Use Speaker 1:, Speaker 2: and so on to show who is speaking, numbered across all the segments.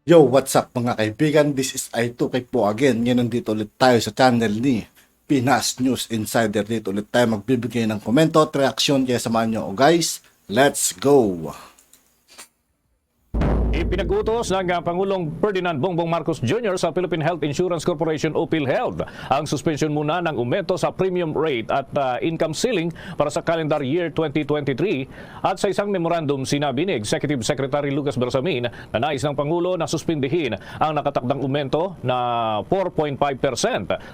Speaker 1: Yo, what's up mga kaibigan? This is I2K po again. Ngayon nandito ulit tayo sa channel ni Pinas News Insider. Dito ulit tayo magbibigay ng komento at reaksyon. Kaya samahan nyo. Oh guys, let's go!
Speaker 2: Ipinagutos ng Pangulong Ferdinand Bongbong Marcos Jr. sa Philippine Health Insurance Corporation o PhilHealth ang suspension muna ng aumento sa premium rate at income ceiling para sa calendar year 2023. At sa isang memorandum, sinabi ni Executive Secretary Lucas Bersamin na nais ng Pangulo na suspindihin ang nakatakdang aumento na 4.5%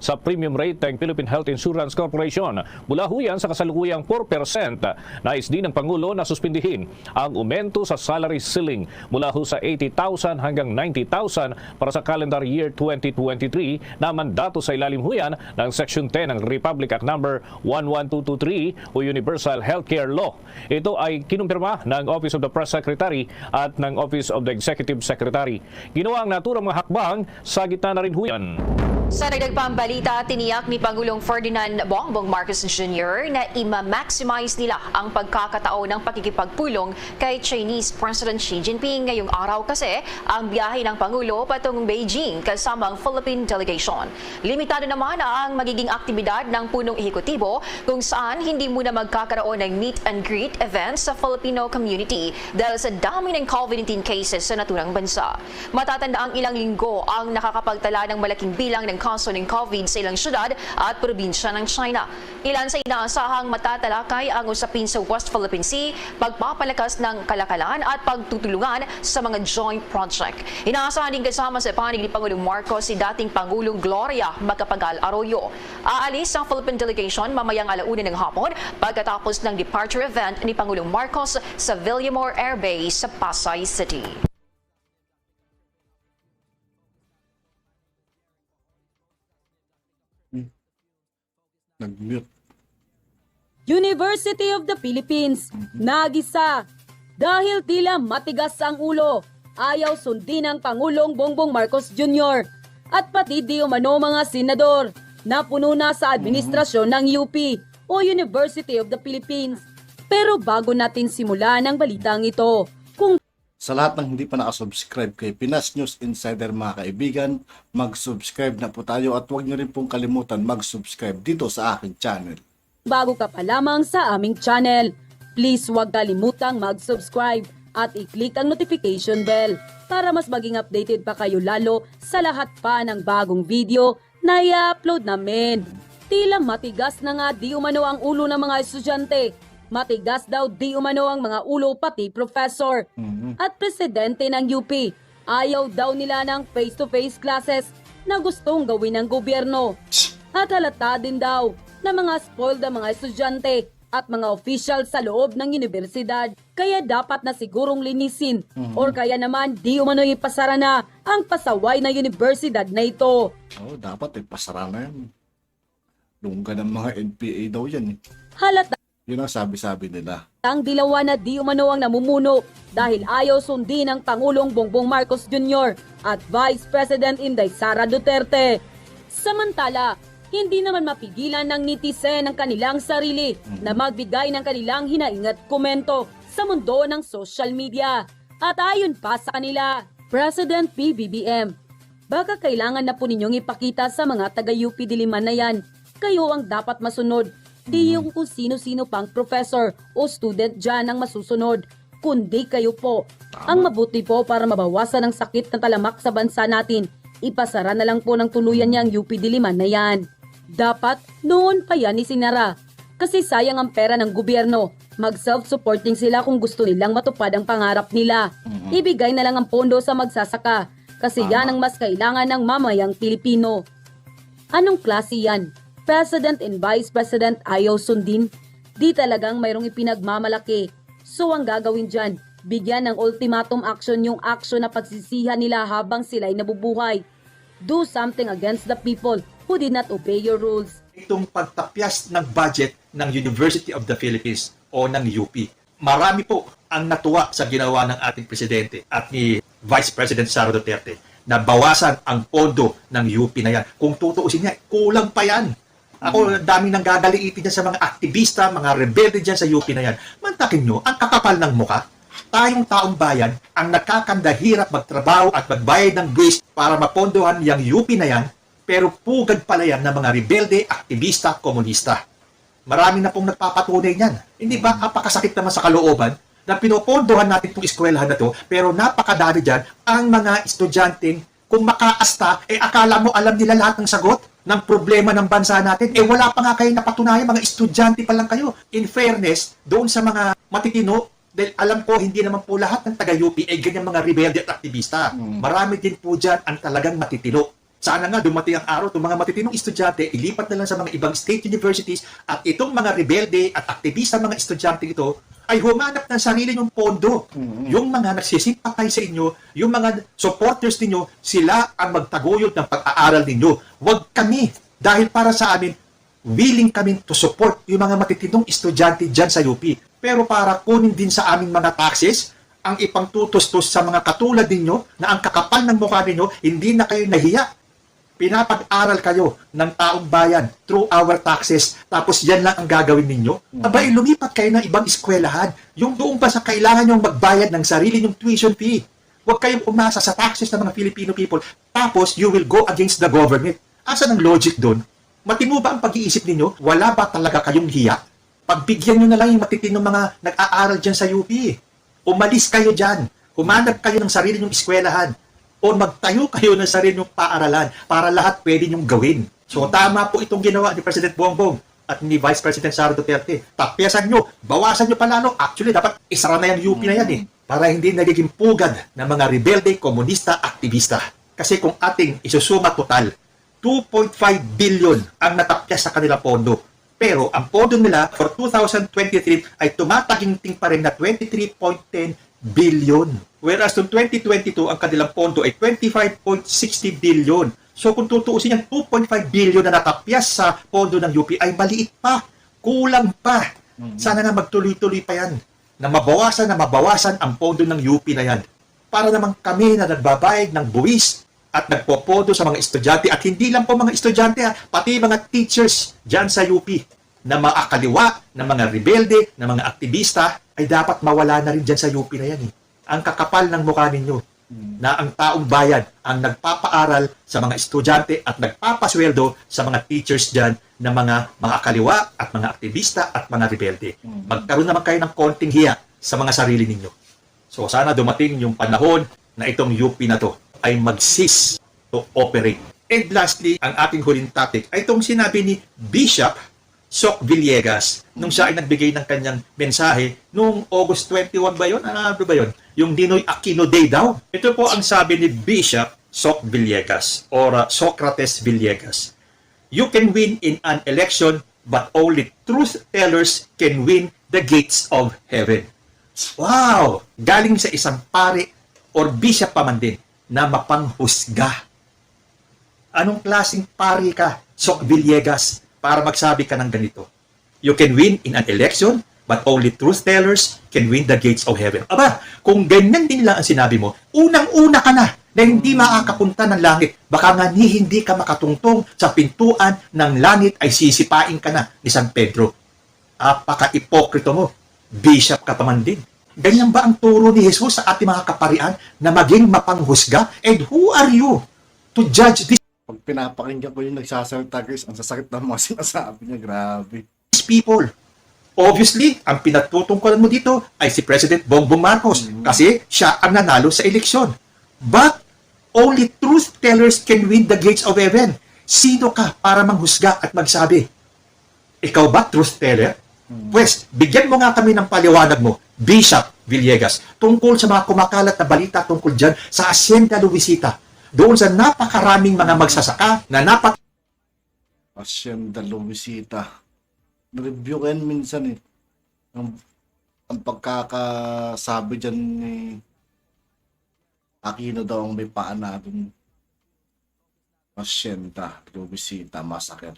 Speaker 2: sa premium rate ng Philippine Health Insurance Corporation. Mula huyan sa kasalukuyang 4%, nais din ng Pangulo na suspindihin ang aumento sa salary ceiling mula sa 80,000 hanggang 90,000 para sa calendar year 2023 na mandato sa ilalim huyan ng Section 10 ng Republic Act Number 11223 o Universal Healthcare Law. Ito ay kinumpirma ng Office of the Press Secretary at ng Office of the Executive Secretary. Ginawa ang naturang mga hakbang sa gitna na rin huyan.
Speaker 3: Sa dagdag pang balita, tiniyak ni Pangulong Ferdinand Bongbong Marcos Jr. na ima-maximize nila ang pagkakataon ng pakikipagpulong kay Chinese President Xi Jinping. Ngayong araw kasi ang biyahe ng Pangulo patungong Beijing kasama ang Philippine delegation. Limitado naman ang magiging aktibidad ng punong ehekutibo kung saan hindi muna magkakaroon ng meet and greet events sa Filipino community dahil sa dami ng COVID-19 cases sa naturang bansa. Matatanda ang ilang linggo ang nakakapagtala ng malaking bilang ng kaso ng COVID sa ilang syudad at probinsya ng China. Ilan sa inaasahang matatalakay ang usapin sa West Philippine Sea, pagpapalakas ng kalakalan at pagtutulungan sa mga joint project. Inaasahan din kasama sa panig ni Pangulong Marcos si dating Pangulong Gloria Macapagal Arroyo. Aalis ang Philippine delegation mamayang alauna ng hapon pagkatapos ng departure event ni Pangulong Marcos sa Villamor Air Base sa Pasay City.
Speaker 1: Nag-mute.
Speaker 4: University of the Philippines, nagisa. Dahil tila matigas ang ulo, ayaw sundin ng Pangulong Bongbong Marcos Jr. at pati di umano mga senador na puno na sa administrasyon ng UP o University of the Philippines. Pero bago natin simulan ang balitang ito, kung
Speaker 1: Sa lahat ng hindi pa nakasubscribe kay Pinas News Insider mga kaibigan, mag-subscribe na po tayo at huwag nyo rin pong kalimutan mag-subscribe dito sa aking channel.
Speaker 4: bago ka pa lamang sa aming channel, please huwag kalimutang mag-subscribe at i-click ang notification bell para mas maging updated pa kayo lalo sa lahat pa ng bagong video na i-upload namin. Tila matigas na nga di umano ang ulo ng mga estudyante. Matigas daw di umano ang mga ulo pati professor. At presidente ng UP, ayaw daw nila ng face-to-face classes na gustong gawin ng gobyerno. At halata din daw na mga spoiled ang mga estudyante at mga official sa loob ng universidad. Kaya dapat na sigurong linisin or kaya naman di umano ipasara na ang pasaway na universidad na ito.
Speaker 1: Oh, dapat pasara na yan. Lungga ng mga NPA daw yan.
Speaker 4: Halata
Speaker 1: Yun ang sabi-sabi nila.
Speaker 4: ang dilawan na di umano ang namumuno dahil ayaw sundin ng Pangulong Bongbong Marcos Jr. at Vice President Inday Sara Duterte. Samantala, hindi naman mapigilan ng netizen ang kanilang sarili na magbigay ng kanilang hinaing at komento sa mundo ng social media. At ayon pa sa kanila, President PBBM, baka kailangan na po ninyong ipakita sa mga taga-UP Diliman na yan, kayo ang dapat masunod. Di yung kung sino-sino pang professor o student dyan ang masusunod, kundi kayo po. Ang mabuti po para mabawasan ang sakit na talamak sa bansa natin, ipasara na lang po ng tuluyan niyang UP Diliman na yan. Dapat noon pa yan isinara, kasi sayang ang pera ng gobyerno. Mag-self-supporting sila kung gusto nilang matupad ang pangarap nila. Ibigay na lang ang pondo sa magsasaka, kasi yan ang mas kailangan ng mamayang Pilipino. Anong klase yan? President and Vice President ayaw sundin? Di talagang mayroong ipinagmamalaki. So ang gagawin dyan, bigyan ng ultimatum action yung action na pagsisihan nila habang sila'y nabubuhay. Do something against the people who did not obey your rules.
Speaker 5: Itong pagtapyas ng budget ng University of the Philippines o ng UP. Marami po ang natuwa sa ginawa ng ating presidente at ni Vice President Sara Duterte na bawasan ang pondo ng UP na yan. Kung tutuusin niya, kulang pa yan. Ako, dami nang gagaliitin dyan sa mga aktivista, mga rebelde dyan sa UP na yan. Mantakin nyo, ang kakapal ng muka. tayong taong bayan ang nakakandahirap magtrabaho at magbayad ng buwis para mapondohan yung UP na yan, pero pugad pala yan ng mga rebelde, aktivista, komunista. Marami na pong nagpapatunay niyan. Hindi ba apakasakit naman sa kalooban na pinopondohan natin itong eskwelahan na to, pero napakadami dyan ang mga estudyanteng kung makaasta, akala mo alam nila lahat ng sagot ng problema ng bansa natin. Wala pa nga kayo napatunayan, mga estudyante pa lang kayo. In fairness, doon sa mga matitino, dahil alam ko, hindi naman po lahat ng taga-UP ay ganyan mga rebelde at aktivista. Marami din po dyan ang talagang matitino. Sana nga dumating ang araw, itong mga matitinong estudyante, ilipat na lang sa mga ibang state universities at itong mga rebelde at aktivista mga estudyante ito ay humanap ng sarili nyong pondo. Yung mga nagsisimpatay sa inyo, yung mga supporters ninyo, sila ang magtaguyod ng pag-aaral ninyo. Huwag kami. Dahil para sa amin, willing kami to support yung mga matitinong estudyante dyan sa UP. Pero para kunin din sa aming mga taxes, ang ipang tutos-tos sa mga katulad ninyo na ang kakapal ng mukha ninyo, hindi na kayo nahiya. Pinapag-aral kayo ng taong bayan through our taxes, tapos yan lang ang gagawin ninyo. Abay, lumipat kayo ng ibang eskwelahan. Yung doon pa sa kailangan nyong magbayad ng sarili nyong tuition fee. Huwag kayong umasa sa taxes ng mga Filipino people, tapos you will go against the government. Asan ang logic doon? Matino ba ang pag-iisip ninyo? Wala ba talaga kayong hiya? Pagbigyan nyo na lang yung matitinong mga nag-aaral dyan sa UP. Umalis kayo dyan. Humanap kayo ng sarili nyong eskwelahan. O magtayo kayo ng sarili nyong paaralan para lahat pwede nyong gawin. So tama po itong ginawa ni President Bongbong at ni Vice President Sara Duterte. Tapyasan nyo, bawasan nyo pa lalo. Actually, dapat isara na yung UP na yan para hindi nagiging pugad ng mga rebelde, komunista, aktivista. Kasi kung ating isusuma total, 2.5 billion ang natapyas sa kanila pondo. Pero ang pondo nila for 2023 ay tumataginting pa rin na 23.10 billion. Whereas noong 2022, ang kanilang pondo ay 25.60 billion. So kung tutuusin yan, 2.5 billion na natapyas sa pondo ng UP ay maliit pa. Kulang pa. Sana na magtuloy-tuloy pa yan. Na mabawasan ang pondo ng UP na yan. Para naman kami na nagbabayad ng buwis at nagpopodo sa mga estudyante, at hindi lang po mga estudyante, pati mga teachers dyan sa UP na maakaliwa, na mga rebelde, na mga aktivista, ay dapat mawala na rin dyan sa UP na yan. Ang kakapal ng mukha ninyo na ang taong bayan ang nagpapaaral sa mga estudyante at nagpapasweldo sa mga teachers dyan na mga akaliwa at mga aktivista at mga rebelde. Magkaroon naman kayo ng konting hiya sa mga sarili ninyo. So sana dumating yung panahon na itong UP na to ay mag-cease to operate. And lastly, ang ating huling topic ay itong sinabi ni Bishop Soc Villegas nung siya ay nagbigay ng kanyang mensahe noong August 21 ba yun? Ano ba yun? Yung Ninoy Aquino Day daw. Ito po ang sabi ni Bishop Soc Villegas or Socrates Villegas. You can win in an election but only truth tellers can win the gates of heaven. Wow! Galing sa isang pare or bishop pa man din na mapanghusga. Anong klaseng pari ka, Soc Villegas, para magsabi ka ng ganito? You can win in an election, but only truth tellers can win the gates of heaven. Aba, kung ganyan din lang ang sinabi mo, unang-una ka na hindi makakapunta ng langit. Baka nga hindi ka makatungtong sa pintuan ng langit ay sisipain ka na ni San Pedro. Apaka-ipokrito mo. Bishop ka pa man din. Ganyan ba ang turo ni Jesus sa ating mga kaparian na maging mapanghusga? And who are you to judge this
Speaker 1: Pag pinapakinggan ko yung nagsasalita, guys, ang sasakit ng mga sinasabi niya, grabe.
Speaker 5: people? Obviously, ang pinatutungkulan mo dito ay si President Bongbong Marcos kasi siya ang nanalo sa eleksyon. But only truth tellers can win the gates of heaven. Sino ka para manghusga at magsabi? Ikaw ba truth teller? Pues, bigyan mo nga kami ng paliwanag mo, Bishop Villegas, tungkol sa mga kumakalat na balita tungkol dyan sa Hacienda Luisita. Doon sa napakaraming mga magsasaka na
Speaker 1: Hacienda Luisita. Review ko yan minsan eh. Ang pagkakasabi dyan ni Aquino daw ang may paana dun. Hacienda Luisita Massacre.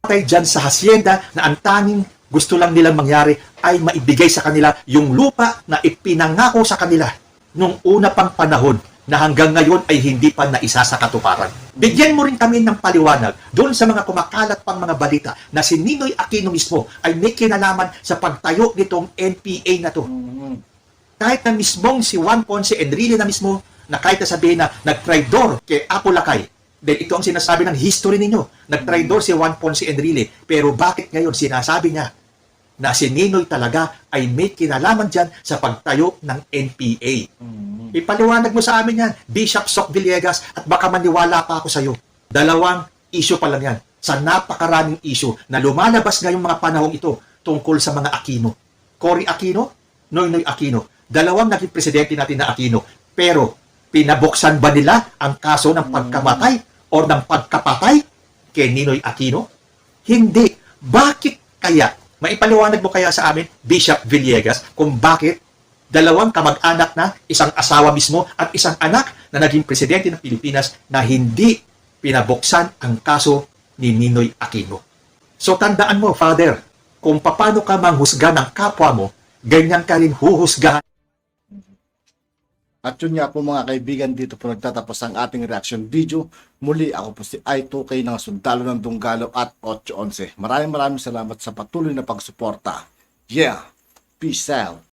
Speaker 5: patay dyan sa hacienda na ang tanging gusto lang nilang mangyari ay maibigay sa kanila yung lupa na ipinangako sa kanila nung una pang panahon na hanggang ngayon ay hindi pa naisa sa katuparan. Bigyan mo rin kami ng paliwanag doon sa mga kumakalat pang mga balita na si Ninoy Aquino mismo ay may kinalaman sa pagtayo nitong NPA na to. Kahit na mismong si Juan Ponce Enrile na mismo, na kahit na sabihin na nag-traidor kay Apo Lakay, dahil ito ang sinasabi ng history ninyo, nag-traidor si Juan Ponce Enrile, pero bakit ngayon sinasabi niya na si Ninoy talaga ay may kinalaman dyan sa pagtayo ng NPA? Ipaliwanag mo sa amin yan, Bishop Soc Villegas, at baka maniwala pa ako sa iyo. Dalawang issue pa lang yan sa napakaraming issue na lumalabas ngayong mga panahong ito tungkol sa mga Aquino. Cory Aquino, Noynoy Aquino. Dalawang naging presidente natin na Aquino. Pero, pinabuksan ba nila ang kaso ng pagkamatay o ng pagkapatay kay Ninoy Aquino? Hindi. Bakit kaya? Maipaliwanag mo kaya sa amin, Bishop Villegas, kung bakit dalawang kamag-anak na, isang asawa mismo at isang anak na naging presidente ng Pilipinas na hindi pinabuksan ang kaso ni Ninoy Aquino. So tandaan mo, Father, kung paano ka manghusga ng kapwa mo, ganyan ka rin huhusgahan.
Speaker 1: At yun nga po mga kaibigan, dito po nagtatapos ang ating reaction video. Muli ako po si I2K ng Sundalo ng Dunggalo at 811. Maraming salamat sa patuloy na pagsuporta. Yeah, peace out.